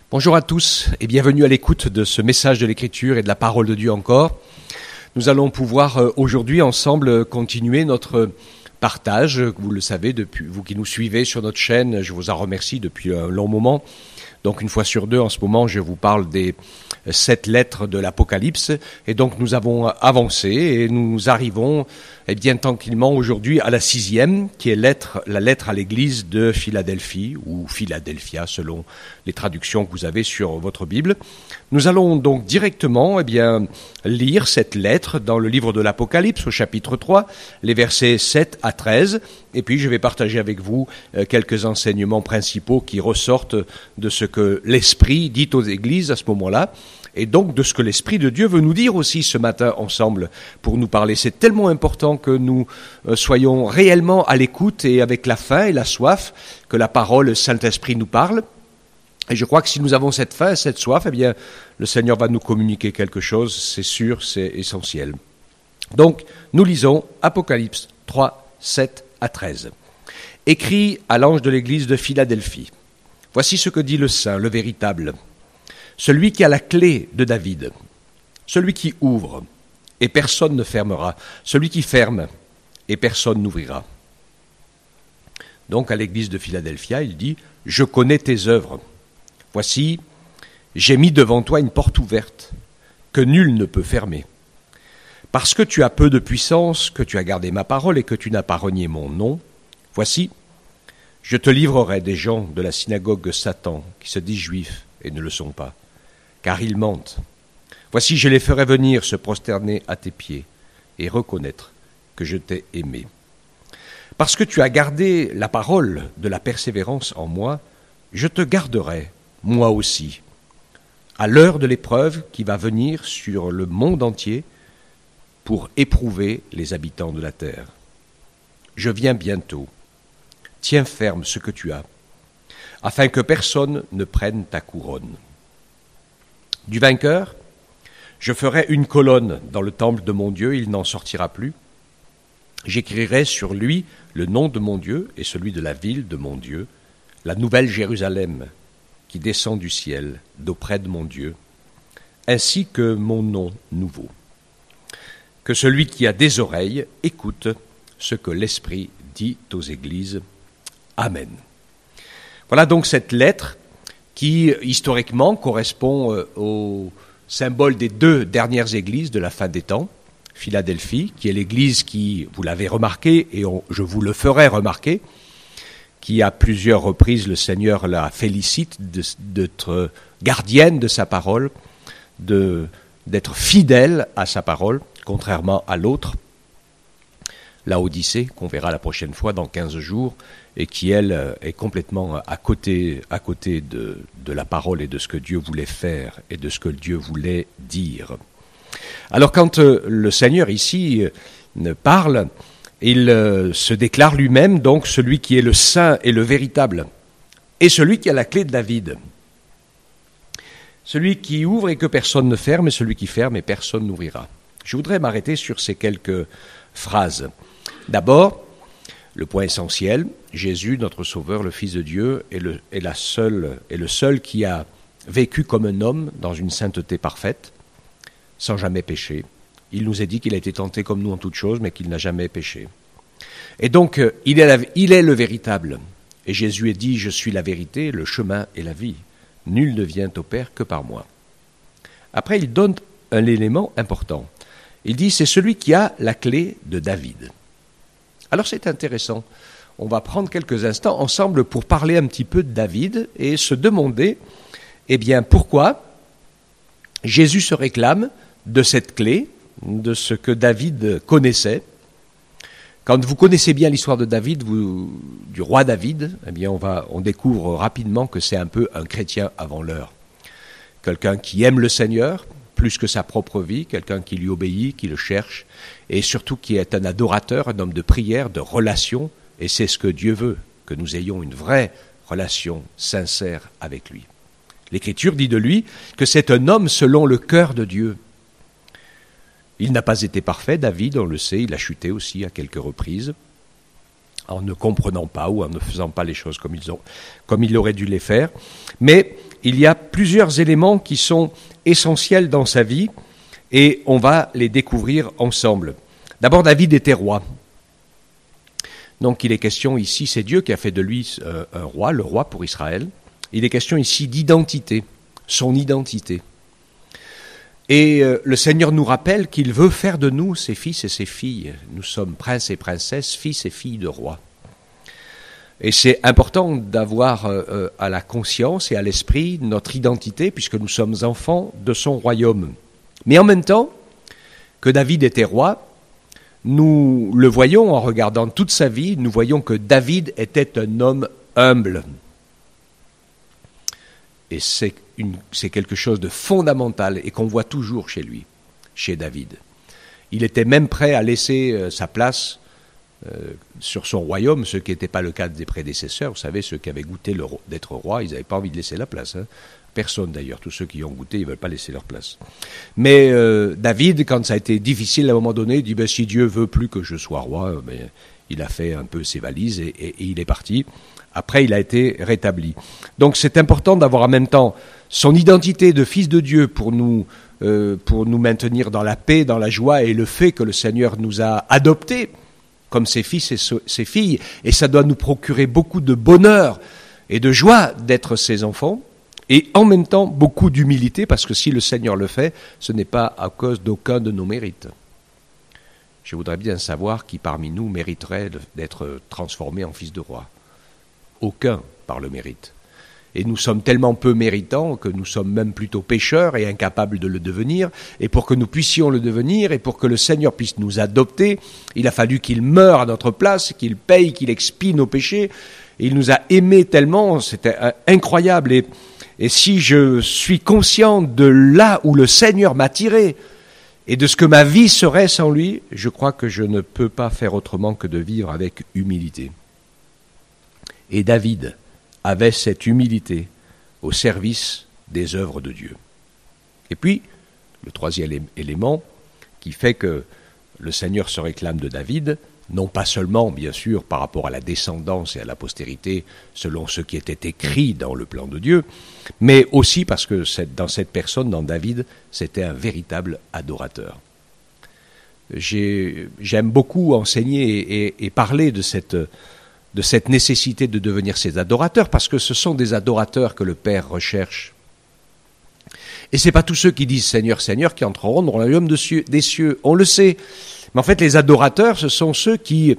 Bonjour à tous et bienvenue à l'écoute de ce message de l'Écriture et de la parole de Dieu encore. Nous allons pouvoir aujourd'hui ensemble continuer notre partage. Vous le savez, depuis vous qui nous suivez sur notre chaîne, je vous en remercie depuis un long moment. Donc une fois sur deux, en ce moment, je vous parle des 7 lettres de l'Apocalypse. Et donc nous avons avancé et nous arrivons bien tranquillement aujourd'hui à la 6e, qui est la lettre à l'église de Philadelphie, ou Philadelphia selon les traductions que vous avez sur votre Bible. Nous allons donc directement lire cette lettre dans le livre de l'Apocalypse au chapitre 3, les versets 7 à 13. Et puis je vais partager avec vous quelques enseignements principaux qui ressortent de ce que l'Esprit dit aux églises à ce moment-là, et donc de ce que l'Esprit de Dieu veut nous dire aussi ce matin ensemble pour nous parler. C'est tellement important que nous soyons réellement à l'écoute et avec la faim et la soif que la parole, le Saint-Esprit nous parle. Et je crois que si nous avons cette faim et cette soif, le Seigneur va nous communiquer quelque chose, c'est sûr, c'est essentiel. Donc, nous lisons Apocalypse 3, 7 à 13. Écrit à l'ange de l'église de Philadelphie. Voici ce que dit le Saint, le véritable, celui qui a la clé de David, celui qui ouvre, et personne ne fermera, celui qui ferme, et personne n'ouvrira. Donc à l'église de Philadelphia, il dit « Je connais tes œuvres. Voici, j'ai mis devant toi une porte ouverte, que nul ne peut fermer. Parce que tu as peu de puissance, que tu as gardé ma parole et que tu n'as pas renié mon nom, voici, je te livrerai des gens de la synagogue de Satan, qui se disent juifs et ne le sont pas, car ils mentent. Voici, je les ferai venir se prosterner à tes pieds et reconnaître que je t'ai aimé. Parce que tu as gardé la parole de la persévérance en moi, je te garderai, moi aussi, à l'heure de l'épreuve qui va venir sur le monde entier pour éprouver les habitants de la terre. Je viens bientôt. Tiens ferme ce que tu as, afin que personne ne prenne ta couronne. Du vainqueur, je ferai une colonne dans le temple de mon Dieu, il n'en sortira plus. J'écrirai sur lui le nom de mon Dieu et celui de la ville de mon Dieu, la nouvelle Jérusalem, qui descend du ciel d'auprès de mon Dieu, ainsi que mon nom nouveau. Que celui qui a des oreilles écoute ce que l'Esprit dit aux églises. Amen. Voilà donc cette lettre qui, historiquement, correspond au symbole des 2 dernières églises de la fin des temps. Philadelphie, qui est l'église qui, vous l'avez remarqué, et je vous le ferai remarquer, qui à plusieurs reprises le Seigneur la félicite d'être gardienne de sa parole, d'être fidèle à sa parole, contrairement à l'autre, la Odyssée, qu'on verra la prochaine fois dans 15 jours, et qui, elle, est complètement à côté de la parole et de ce que Dieu voulait faire et de ce que Dieu voulait dire. Alors quand le Seigneur ici parle, il se déclare lui-même donc celui qui est le saint et le véritable, et celui qui a la clé de David. Celui qui ouvre et que personne ne ferme, et celui qui ferme et personne n'ouvrira. Je voudrais m'arrêter sur ces quelques phrases. D'abord, le point essentiel, Jésus, notre Sauveur, le Fils de Dieu, est le seul qui a vécu comme un homme dans une sainteté parfaite, sans jamais pécher. Il nous a dit qu'il a été tenté comme nous en toutes choses, mais qu'il n'a jamais péché. Et donc, il est le véritable. Et Jésus a dit, je suis la vérité, le chemin et la vie. Nul ne vient au Père que par moi. Après, il donne un élément important. Il dit, c'est celui qui a la clé de David. Alors c'est intéressant. On va prendre quelques instants ensemble pour parler un petit peu de David et se demander, pourquoi Jésus se réclame de cette clé, de ce que David connaissait. Quand vous connaissez bien l'histoire de David, du roi David, on découvre rapidement que c'est un peu un chrétien avant l'heure. Quelqu'un qui aime le Seigneur, plus que sa propre vie, quelqu'un qui lui obéit, qui le cherche, et surtout qui est un adorateur, un homme de prière, de relation, et c'est ce que Dieu veut, que nous ayons une vraie relation sincère avec lui. L'Écriture dit de lui que c'est un homme selon le cœur de Dieu. Il n'a pas été parfait, David, on le sait, il a chuté aussi à quelques reprises. en ne comprenant pas ou en ne faisant pas les choses comme il aurait dû les faire. Mais il y a plusieurs éléments qui sont essentiels dans sa vie et on va les découvrir ensemble. D'abord, David était roi. Donc il est question ici, c'est Dieu qui a fait de lui un roi, le roi pour Israël. Il est question ici d'identité, son identité. Et le Seigneur nous rappelle qu'il veut faire de nous ses fils et ses filles. Nous sommes princes et princesses, fils et filles de rois. Et c'est important d'avoir à la conscience et à l'esprit notre identité, puisque nous sommes enfants de son royaume. Mais en même temps que David était roi, nous le voyons en regardant toute sa vie, nous voyons que David était un homme humble. Et c'est quelque chose de fondamental et qu'on voit toujours chez lui, chez David. Il était même prêt à laisser sa place sur son royaume, ce qui n'était pas le cas des prédécesseurs. Vous savez, ceux qui avaient goûté d'être roi, ils n'avaient pas envie de laisser la place. Personne d'ailleurs, tous ceux qui ont goûté, ils ne veulent pas laisser leur place. Mais David, quand ça a été difficile à un moment donné, il dit si Dieu veut plus que je sois roi, il a fait un peu ses valises et il est parti. Après, il a été rétabli. Donc c'est important d'avoir en même temps son identité de fils de Dieu pour nous maintenir dans la paix, dans la joie, et le fait que le Seigneur nous a adoptés comme ses fils et ses filles. Et ça doit nous procurer beaucoup de bonheur et de joie d'être ses enfants. Et en même temps, beaucoup d'humilité, parce que si le Seigneur le fait, ce n'est pas à cause d'aucun de nos mérites. Je voudrais bien savoir qui parmi nous mériterait d'être transformé en fils de roi. Aucun par le mérite. Et nous sommes tellement peu méritants que nous sommes même plutôt pécheurs et incapables de le devenir. Et pour que nous puissions le devenir et pour que le Seigneur puisse nous adopter, il a fallu qu'il meure à notre place, qu'il paye, qu'il expie nos péchés. Et il nous a aimés tellement, c'était incroyable. Et si je suis conscient de là où le Seigneur m'a tiré et de ce que ma vie serait sans lui, je crois que je ne peux pas faire autrement que de vivre avec humilité. Et David avait cette humilité au service des œuvres de Dieu. Et puis, le troisième élément qui fait que le Seigneur se réclame de David, non pas seulement, bien sûr, par rapport à la descendance et à la postérité, selon ce qui était écrit dans le plan de Dieu, mais aussi parce que dans cette personne, dans David, c'était un véritable adorateur. J'aime beaucoup enseigner et parler de cette nécessité de devenir ces adorateurs, parce que ce sont des adorateurs que le Père recherche. Et ce n'est pas tous ceux qui disent « Seigneur, Seigneur » qui entreront dans le royaume des cieux, on le sait. Mais en fait, les adorateurs, ce sont ceux qui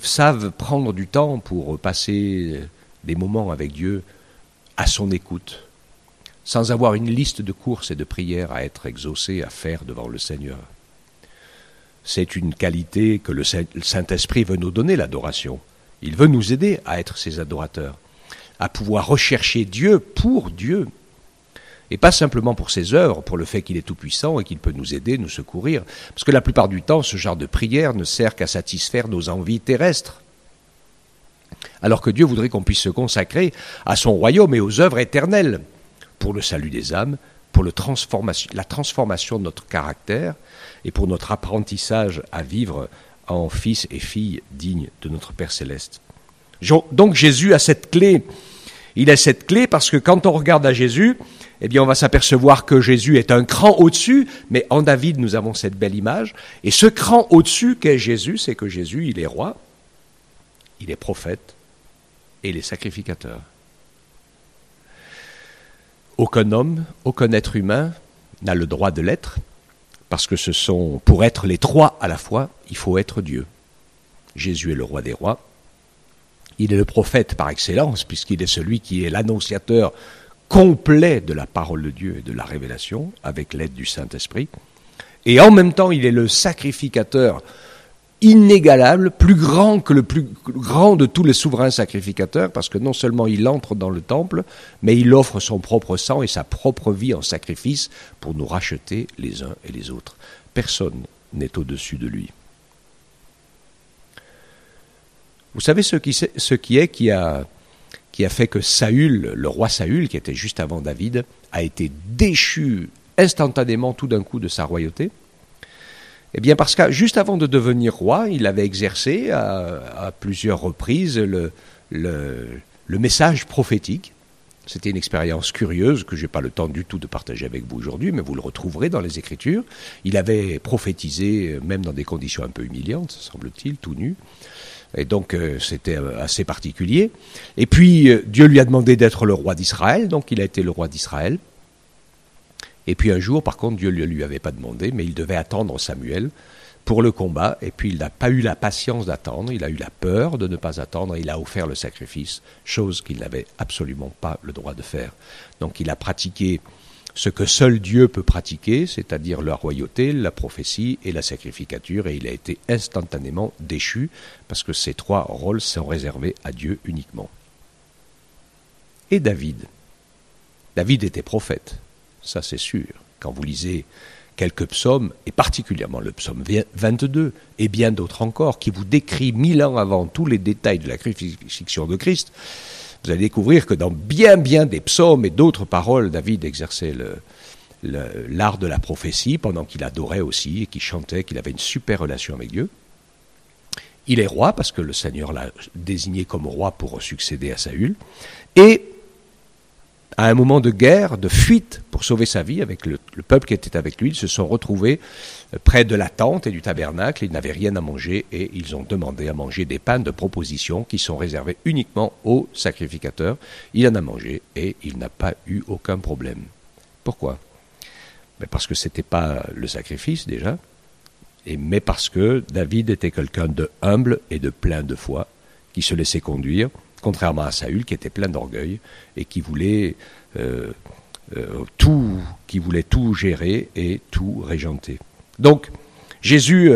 savent prendre du temps pour passer des moments avec Dieu à son écoute, sans avoir une liste de courses et de prières à être exaucées, à faire devant le Seigneur. C'est une qualité que le Saint-Esprit veut nous donner, l'adoration. Il veut nous aider à être ses adorateurs, à pouvoir rechercher Dieu pour Dieu, et pas simplement pour ses œuvres, pour le fait qu'il est tout-puissant et qu'il peut nous aider, nous secourir. Parce que la plupart du temps, ce genre de prière ne sert qu'à satisfaire nos envies terrestres. Alors que Dieu voudrait qu'on puisse se consacrer à son royaume et aux œuvres éternelles, pour le salut des âmes, pour la transformation de notre caractère et pour notre apprentissage à vivre en fils et filles dignes de notre Père Céleste. Donc Jésus a cette clé. Il a cette clé parce que quand on regarde à Jésus, eh bien on va s'apercevoir que Jésus est un cran au-dessus, mais en David nous avons cette belle image. Et ce cran au-dessus qu'est Jésus, c'est que Jésus, il est roi, il est prophète et il est sacrificateur. Aucun homme, aucun être humain n'a le droit de l'être, parce que pour être les trois à la fois, il faut être Dieu. Jésus est le roi des rois. Il est le prophète par excellence, puisqu'il est celui qui est l'annonciateur complet de la parole de Dieu et de la révélation, avec l'aide du Saint-Esprit. Et en même temps, il est le sacrificateur inégalable, plus grand que le plus grand de tous les souverains sacrificateurs, parce que non seulement il entre dans le temple, mais il offre son propre sang et sa propre vie en sacrifice pour nous racheter les uns et les autres. Personne n'est au-dessus de lui. Vous savez ce qui a fait que Saül, le roi Saül, qui était juste avant David, a été déchu instantanément tout d'un coup de sa royauté? Eh bien parce que juste avant de devenir roi, il avait exercé à plusieurs reprises le message prophétique. C'était une expérience curieuse que je n'ai pas le temps du tout de partager avec vous aujourd'hui, mais vous le retrouverez dans les Écritures. Il avait prophétisé, même dans des conditions un peu humiliantes, semble-t-il, tout nu. Et donc c'était assez particulier. Et puis Dieu lui a demandé d'être le roi d'Israël, donc il a été le roi d'Israël. Et puis un jour, par contre, Dieu ne lui avait pas demandé, mais il devait attendre Samuel pour le combat. Et puis il n'a pas eu la patience d'attendre, il a eu la peur de ne pas attendre, il a offert le sacrifice, chose qu'il n'avait absolument pas le droit de faire. Donc il a pratiqué ce que seul Dieu peut pratiquer, c'est-à-dire la royauté, la prophétie et la sacrificature, et il a été instantanément déchu, parce que ces trois rôles sont réservés à Dieu uniquement. Et David était prophète. Ça, c'est sûr. Quand vous lisez quelques psaumes, et particulièrement le psaume 22, et bien d'autres encore, qui vous décrit 1000 ans avant tous les détails de la crucifixion de Christ, vous allez découvrir que dans bien des psaumes et d'autres paroles, David exerçait l'art de la prophétie pendant qu'il adorait aussi et qu'il chantait, qu'il avait une super relation avec Dieu. Il est roi parce que le Seigneur l'a désigné comme roi pour succéder à Saül. Et à un moment de guerre, de fuite, pour sauver sa vie, avec le peuple qui était avec lui, ils se sont retrouvés près de la tente et du tabernacle, ils n'avaient rien à manger et ils ont demandé à manger des pains de proposition qui sont réservés uniquement aux sacrificateurs. Il en a mangé et il n'a pas eu aucun problème. Pourquoi ? Parce que ce n'était pas le sacrifice déjà, mais parce que David était quelqu'un de humble et de plein de foi, qui se laissait conduire, contrairement à Saül qui était plein d'orgueil et qui voulait tout gérer et tout régenter. Donc Jésus,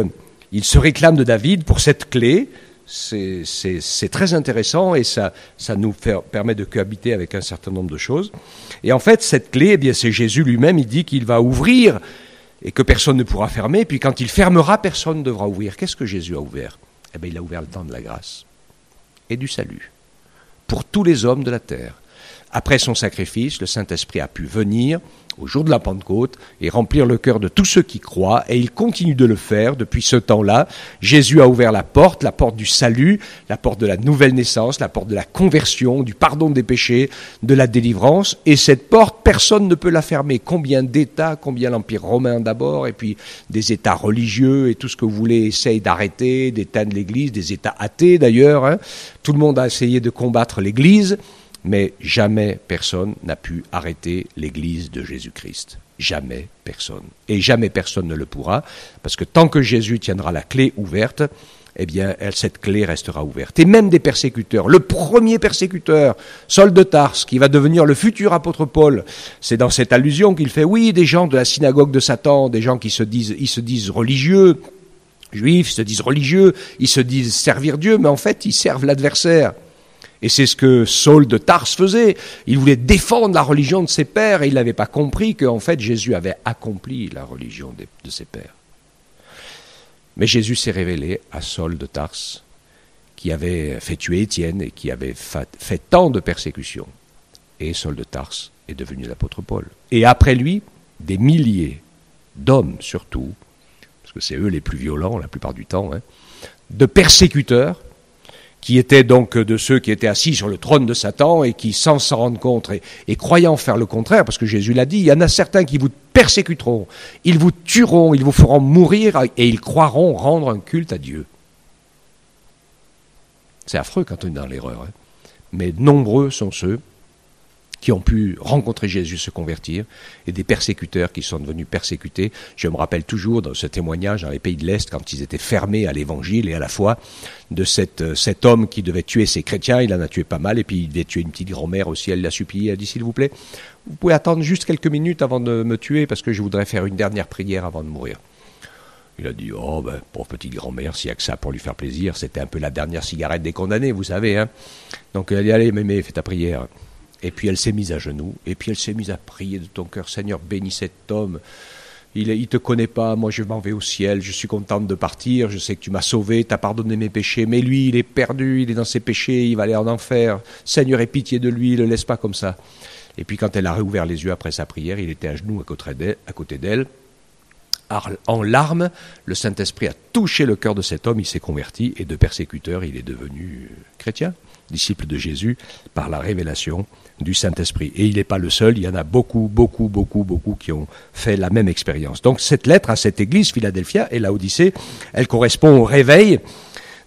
il se réclame de David pour cette clé. C'est très intéressant et ça nous permet de cohabiter avec un certain nombre de choses. Et en fait, cette clé, eh bien, c'est Jésus lui-même. Il dit qu'il va ouvrir et que personne ne pourra fermer. Puis quand il fermera, personne ne devra ouvrir. Qu'est-ce que Jésus a ouvert ? Eh bien, il a ouvert le temps de la grâce et du salut pour tous les hommes de la terre. Après son sacrifice, le Saint-Esprit a pu venir au jour de la Pentecôte et remplir le cœur de tous ceux qui croient, et il continue de le faire depuis ce temps-là. Jésus a ouvert la porte du salut, la porte de la nouvelle naissance, la porte de la conversion, du pardon des péchés, de la délivrance, et cette porte, personne ne peut la fermer. Combien d'États, combien l'Empire romain d'abord, et puis des États religieux, et tout ce que vous voulez essayent d'arrêter, d'éteindre l'Église, des États athées d'ailleurs, hein. Tout le monde a essayé de combattre l'Église, mais jamais personne n'a pu arrêter l'Église de Jésus-Christ. Jamais personne. Et jamais personne ne le pourra, parce que tant que Jésus tiendra la clé ouverte, eh bien, cette clé restera ouverte. Et même des persécuteurs. Le premier persécuteur, Saul de Tarse, qui va devenir le futur apôtre Paul, c'est dans cette allusion qu'il fait, oui, des gens de la synagogue de Satan, des gens qui se disent religieux, juifs, ils se disent religieux, ils se disent servir Dieu, mais en fait, ils servent l'adversaire. Et c'est ce que Saul de Tarse faisait. Il voulait défendre la religion de ses pères et il n'avait pas compris qu'en fait Jésus avait accompli la religion de ses pères. Mais Jésus s'est révélé à Saul de Tarse, qui avait fait tuer Étienne et qui avait fait tant de persécutions. Et Saul de Tarse est devenu l'apôtre Paul. Et après lui, des milliers d'hommes surtout, parce que c'est eux les plus violents la plupart du temps, hein, de persécuteurs, qui étaient donc de ceux qui étaient assis sur le trône de Satan et qui, sans s'en rendre compte et croyant faire le contraire, parce que Jésus l'a dit, il y en a certains qui vous persécuteront, ils vous tueront, ils vous feront mourir et ils croiront rendre un culte à Dieu. C'est affreux quand on est dans l'erreur, hein. Mais nombreux sont ceux qui ont pu rencontrer Jésus, se convertir, et des persécuteurs qui sont devenus persécutés. Je me rappelle toujours dans ce témoignage dans les pays de l'Est, quand ils étaient fermés à l'évangile et à la foi, de cet homme qui devait tuer ces chrétiens. Il en a tué pas mal, et puis il devait tuer une petite grand-mère aussi. Elle l'a supplié, elle a dit, s'il vous plaît, vous pouvez attendre juste quelques minutes avant de me tuer, parce que je voudrais faire une dernière prière avant de mourir. Il a dit, oh ben, pauvre petite grand-mère, s'il n'y a que ça pour lui faire plaisir, c'était un peu la dernière cigarette des condamnés, vous savez, hein. Donc elle a dit, allez mémé, fais ta prière. Et puis elle s'est mise à genoux, et puis elle s'est mise à prier de ton cœur, Seigneur, bénis cet homme, il ne te connaît pas, moi je m'en vais au ciel, je suis contente de partir, je sais que tu m'as sauvé, tu as pardonné mes péchés, mais lui il est perdu, il est dans ses péchés, il va aller en enfer, Seigneur aie pitié de lui, ne le laisse pas comme ça. Et puis quand elle a réouvert les yeux après sa prière, il était à genoux à côté d'elle, En larmes, le Saint-Esprit a touché le cœur de cet homme, il s'est converti, et de persécuteur, il est devenu chrétien, disciple de Jésus, par la révélation du Saint-Esprit. Et il n'est pas le seul, il y en a beaucoup qui ont fait la même expérience. Donc cette lettre à cette église, Philadelphia et Laodicée, elle correspond au réveil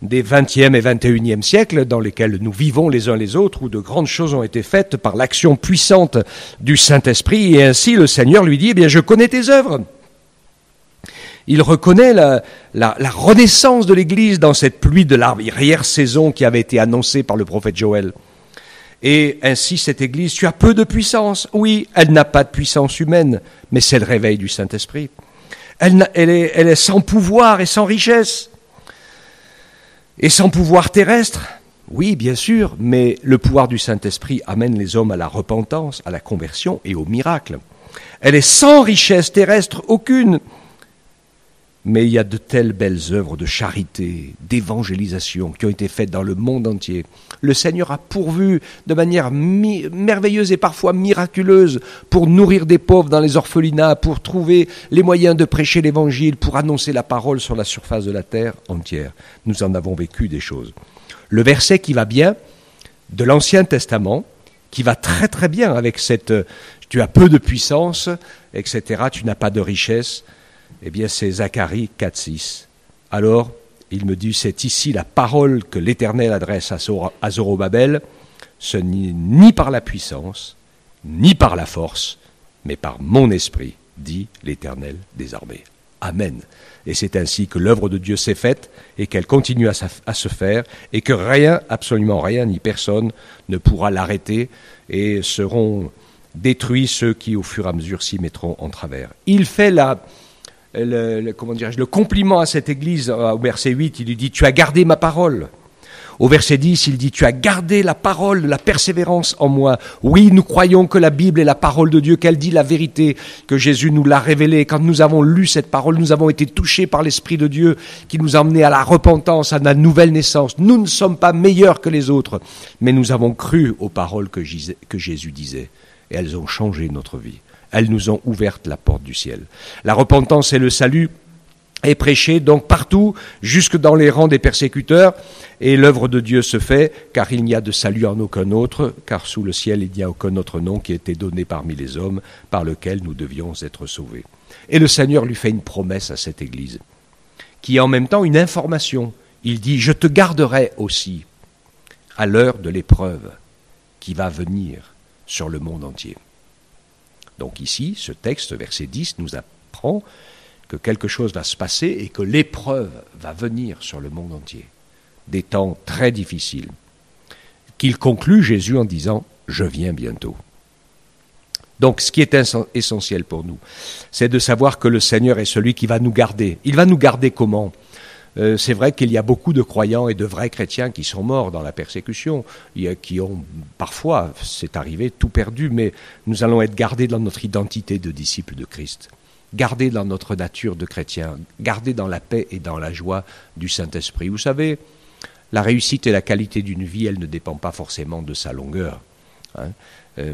des 20e et 21e siècles dans lesquels nous vivons les uns les autres, où de grandes choses ont été faites par l'action puissante du Saint-Esprit, et ainsi le Seigneur lui dit, eh bien je connais tes œuvres. Il reconnaît la renaissance de l'Église dans cette pluie de l'arrière-saison qui avait été annoncée par le prophète Joël. Et ainsi cette Église, tu as peu de puissance. Oui, elle n'a pas de puissance humaine, mais c'est le réveil du Saint-Esprit. Elle est sans pouvoir et sans richesse. Et sans pouvoir terrestre. Oui, bien sûr, mais le pouvoir du Saint-Esprit amène les hommes à la repentance, à la conversion et au miracle. Elle est sans richesse terrestre aucune. Mais il y a de telles belles œuvres de charité, d'évangélisation qui ont été faites dans le monde entier. Le Seigneur a pourvu de manière merveilleuse et parfois miraculeuse pour nourrir des pauvres dans les orphelinats, pour trouver les moyens de prêcher l'Évangile, pour annoncer la parole sur la surface de la terre entière. Nous en avons vécu des choses. Le verset qui va bien de l'Ancien Testament, qui va très très bien avec cette « tu as peu de puissance, etc., tu n'as pas de richesse », eh bien, c'est Zacharie 4,6. Alors, il me dit, c'est ici la parole que l'Éternel adresse à Zorobabel, ce n'est ni par la puissance, ni par la force, mais par mon esprit, dit l'Éternel des armées. Amen. Et c'est ainsi que l'œuvre de Dieu s'est faite et qu'elle continue à se faire et que rien, absolument rien, ni personne ne pourra l'arrêter et seront détruits ceux qui, au fur et à mesure, s'y mettront en travers. Il fait le compliment à cette église au verset 8, il lui dit « Tu as gardé ma parole ». Au verset 10, il dit « Tu as gardé la parole de la persévérance en moi ». Oui, nous croyons que la Bible est la parole de Dieu, qu'elle dit la vérité, que Jésus nous l'a révélée. Quand nous avons lu cette parole, nous avons été touchés par l'Esprit de Dieu qui nous a emmenés à la repentance, à la nouvelle naissance. Nous ne sommes pas meilleurs que les autres, mais nous avons cru aux paroles que Jésus disait et elles ont changé notre vie. Elles nous ont ouvert la porte du ciel. La repentance et le salut est prêché donc partout, jusque dans les rangs des persécuteurs, et l'œuvre de Dieu se fait, car il n'y a de salut en aucun autre, car sous le ciel il n'y a aucun autre nom qui ait été donné parmi les hommes, par lequel nous devions être sauvés. Et le Seigneur lui fait une promesse à cette Église, qui est en même temps une information. Il dit « Je te garderai aussi à l'heure de l'épreuve qui va venir sur le monde entier ». Donc ici, ce texte, verset 10, nous apprend que quelque chose va se passer et que l'épreuve va venir sur le monde entier. Des temps très difficiles, qu'il conclut Jésus en disant « Je viens bientôt ». Donc ce qui est essentiel pour nous, c'est de savoir que le Seigneur est celui qui va nous garder. Il va nous garder comment ? C'est vrai qu'il y a beaucoup de croyants et de vrais chrétiens qui sont morts dans la persécution, qui ont parfois, c'est arrivé, tout perdu, mais nous allons être gardés dans notre identité de disciples de Christ, gardés dans notre nature de chrétiens, gardés dans la paix et dans la joie du Saint-Esprit. Vous savez, la réussite et la qualité d'une vie, elle ne dépend pas forcément de sa longueur,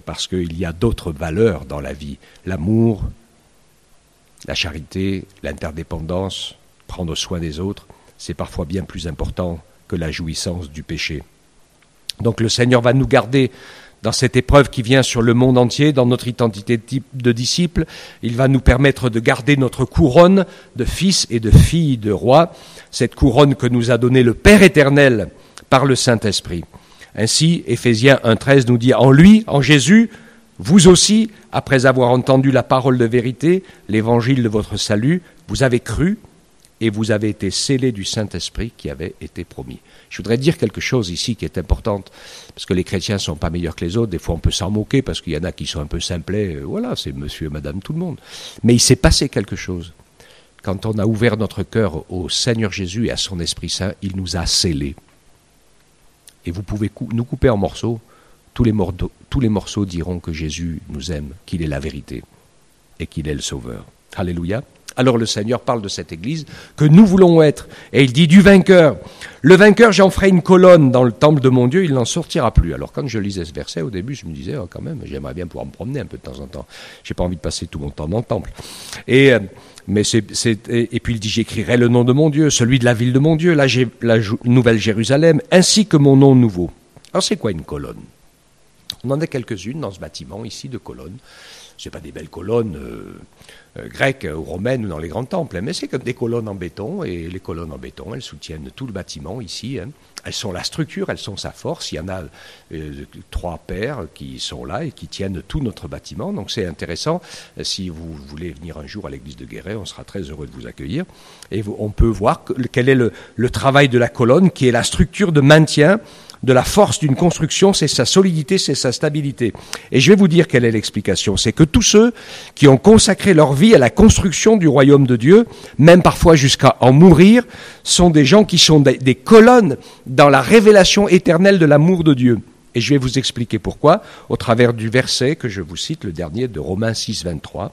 parce qu'il y a d'autres valeurs dans la vie, l'amour, la charité, l'interdépendance, prendre soin des autres, c'est parfois bien plus important que la jouissance du péché. Donc le Seigneur va nous garder dans cette épreuve qui vient sur le monde entier, dans notre identité de disciples. Il va nous permettre de garder notre couronne de fils et de filles de roi, cette couronne que nous a donnée le Père éternel par le Saint-Esprit. Ainsi, Éphésiens 1,13 nous dit « En lui, en Jésus, vous aussi, après avoir entendu la parole de vérité, l'évangile de votre salut, vous avez cru, et vous avez été scellés du Saint-Esprit qui avait été promis. » Je voudrais dire quelque chose ici qui est importante, parce que les chrétiens ne sont pas meilleurs que les autres. Des fois, on peut s'en moquer, parce qu'il y en a qui sont un peu simplets. Voilà, c'est monsieur et madame tout le monde. Mais il s'est passé quelque chose. Quand on a ouvert notre cœur au Seigneur Jésus et à son Esprit Saint, il nous a scellés. Et vous pouvez nous couper en morceaux. Tous les morceaux diront que Jésus nous aime, qu'il est la vérité et qu'il est le Sauveur. Alléluia. Alors le Seigneur parle de cette Église que nous voulons être. Et il dit du vainqueur. Le vainqueur, j'en ferai une colonne dans le temple de mon Dieu, il n'en sortira plus. Alors quand je lisais ce verset, au début, je me disais, quand même, j'aimerais bien pouvoir me promener un peu de temps en temps. J'ai pas envie de passer tout mon temps dans le temple. Et Et puis il dit, j'écrirai le nom de mon Dieu, celui de la ville de mon Dieu, la nouvelle Jérusalem, ainsi que mon nom nouveau. Alors c'est quoi une colonne? On en a quelques-unes dans ce bâtiment ici de colonnes. Ce n'est pas des belles colonnes grecques ou romaines ou dans les grands temples, mais c'est comme des colonnes en béton, et les colonnes en béton, elles soutiennent tout le bâtiment ici. Elles sont la structure, elles sont sa force. Il y en a 3 paires qui sont là et qui tiennent tout notre bâtiment. Donc c'est intéressant. Si vous voulez venir un jour à l'église de Guéret, on sera très heureux de vous accueillir. Et on peut voir quel est le travail de la colonne, qui est la structure de maintien de la force d'une construction, c'est sa solidité, c'est sa stabilité. Et je vais vous dire quelle est l'explication. C'est que tous ceux qui ont consacré leur vie à la construction du royaume de Dieu, même parfois jusqu'à en mourir, sont des gens qui sont des colonnes dans la révélation éternelle de l'amour de Dieu. Et je vais vous expliquer pourquoi, au travers du verset que je vous cite, le dernier de Romains 6, 23,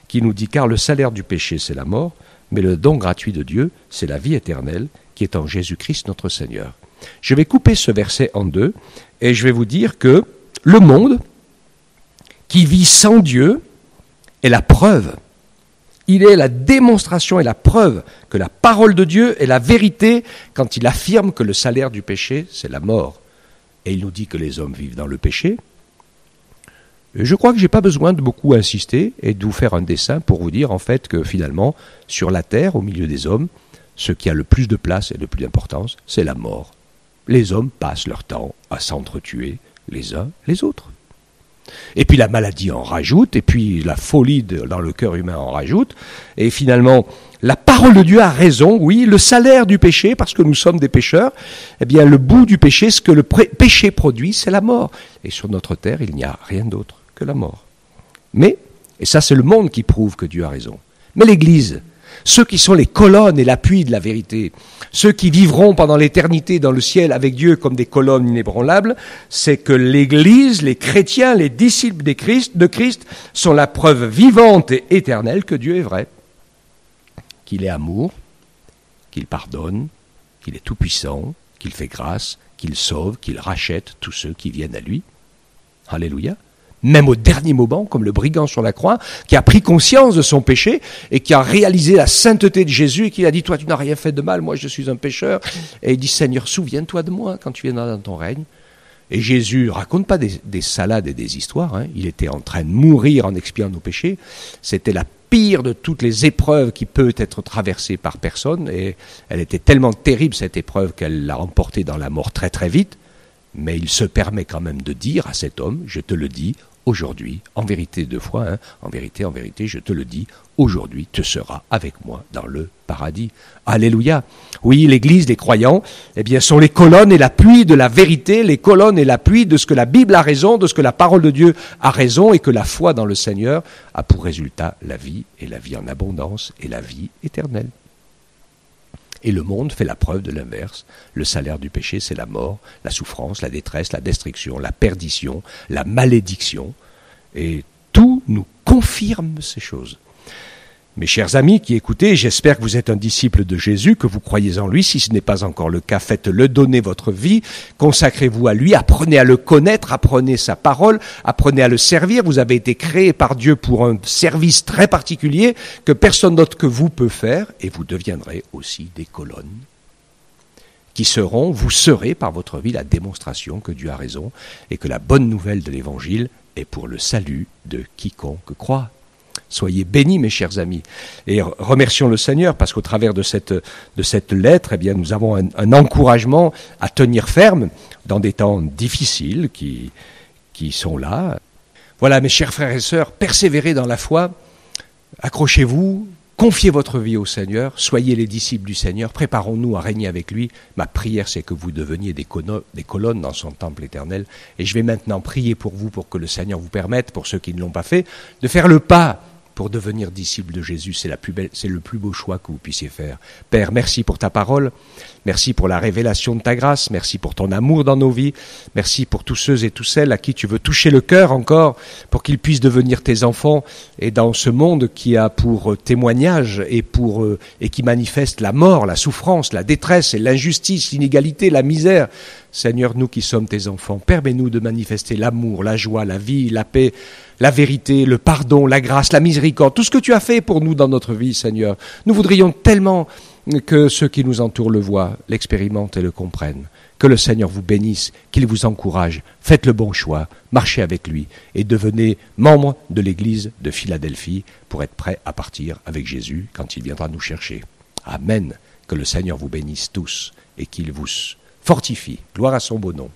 qui nous dit « Car le salaire du péché, c'est la mort, mais le don gratuit de Dieu, c'est la vie éternelle, qui est en Jésus-Christ notre Seigneur. » Je vais couper ce verset en 2 et je vais vous dire que le monde qui vit sans Dieu est la preuve. Il est la démonstration et la preuve que la parole de Dieu est la vérité quand il affirme que le salaire du péché, c'est la mort. Et il nous dit que les hommes vivent dans le péché. Je crois que je n'ai pas besoin de beaucoup insister et de vous faire un dessin pour vous dire en fait que finalement, sur la terre, au milieu des hommes, ce qui a le plus de place et le plus d'importance, c'est la mort. Les hommes passent leur temps à s'entretuer les uns les autres. Et puis la maladie en rajoute, et puis la folie dans le cœur humain en rajoute, et finalement, la parole de Dieu a raison, oui, le salaire du péché, parce que nous sommes des pécheurs, eh bien le bout du péché, ce que le péché produit, c'est la mort. Et sur notre terre, il n'y a rien d'autre que la mort. Mais, et ça c'est le monde qui prouve que Dieu a raison, mais l'Église, ceux qui sont les colonnes et l'appui de la vérité, ceux qui vivront pendant l'éternité dans le ciel avec Dieu comme des colonnes inébranlables, c'est que l'Église, les chrétiens, les disciples de Christ sont la preuve vivante et éternelle que Dieu est vrai, qu'il est amour, qu'il pardonne, qu'il est tout-puissant, qu'il fait grâce, qu'il sauve, qu'il rachète tous ceux qui viennent à lui. Alléluia. Même au dernier moment, comme le brigand sur la croix, qui a pris conscience de son péché et qui a réalisé la sainteté de Jésus et qui a dit « Toi, tu n'as rien fait de mal, moi je suis un pécheur. » Et il dit « Seigneur, souviens-toi de moi quand tu viendras dans ton règne. » Et Jésus raconte pas des salades et des histoires. Hein. Il était en train de mourir en expiant nos péchés. C'était la pire de toutes les épreuves qui peut être traversée par personne. Et elle était tellement terrible, cette épreuve, qu'elle l'a emporté dans la mort très très vite. Mais il se permet quand même de dire à cet homme, je te le dis aujourd'hui, en vérité 2 fois, hein, en vérité, je te le dis, aujourd'hui tu seras avec moi dans le paradis. Alléluia. Oui, l'Église, les croyants, eh bien, sont les colonnes et l'appui de la vérité, les colonnes et l'appui de ce que la Bible a raison, de ce que la parole de Dieu a raison et que la foi dans le Seigneur a pour résultat la vie et la vie en abondance et la vie éternelle. Et le monde fait la preuve de l'inverse. Le salaire du péché, c'est la mort, la souffrance, la détresse, la destruction, la perdition, la malédiction. Et tout nous confirme ces choses. Mes chers amis qui écoutez, j'espère que vous êtes un disciple de Jésus, que vous croyez en lui. Si ce n'est pas encore le cas, faites-le, donnez votre vie, consacrez-vous à lui, apprenez à le connaître, apprenez sa parole, apprenez à le servir. Vous avez été créé par Dieu pour un service très particulier que personne d'autre que vous peut faire, et vous deviendrez aussi des colonnes vous serez par votre vie la démonstration que Dieu a raison et que la bonne nouvelle de l'Évangile est pour le salut de quiconque croit. Soyez bénis, mes chers amis, et remercions le Seigneur parce qu'au travers de cette lettre, eh bien, nous avons un encouragement à tenir ferme dans des temps difficiles qui sont là. Voilà, mes chers frères et sœurs, persévérez dans la foi, accrochez-vous, confiez votre vie au Seigneur, soyez les disciples du Seigneur, préparons-nous à régner avec lui. Ma prière, c'est que vous deveniez des colonnes dans son temple éternel. Et je vais maintenant prier pour vous, pour que le Seigneur vous permette, pour ceux qui ne l'ont pas fait, de faire le pas pour devenir disciple de Jésus. C'est le plus beau choix que vous puissiez faire. Père, merci pour ta parole, merci pour la révélation de ta grâce, merci pour ton amour dans nos vies, merci pour tous ceux et toutes celles à qui tu veux toucher le cœur encore, pour qu'ils puissent devenir tes enfants, et dans ce monde qui a pour témoignage et qui manifeste la mort, la souffrance, la détresse et l'injustice, l'inégalité, la misère, Seigneur, nous qui sommes tes enfants, permets-nous de manifester l'amour, la joie, la vie, la paix, la vérité, le pardon, la grâce, la miséricorde, tout ce que tu as fait pour nous dans notre vie, Seigneur. Nous voudrions tellement que ceux qui nous entourent le voient, l'expérimentent et le comprennent. Que le Seigneur vous bénisse, qu'il vous encourage. Faites le bon choix, marchez avec lui et devenez membre de l'Église de Philadelphie pour être prêt à partir avec Jésus quand il viendra nous chercher. Amen. Que le Seigneur vous bénisse tous et qu'il vous fortifie. Gloire à son beau nom.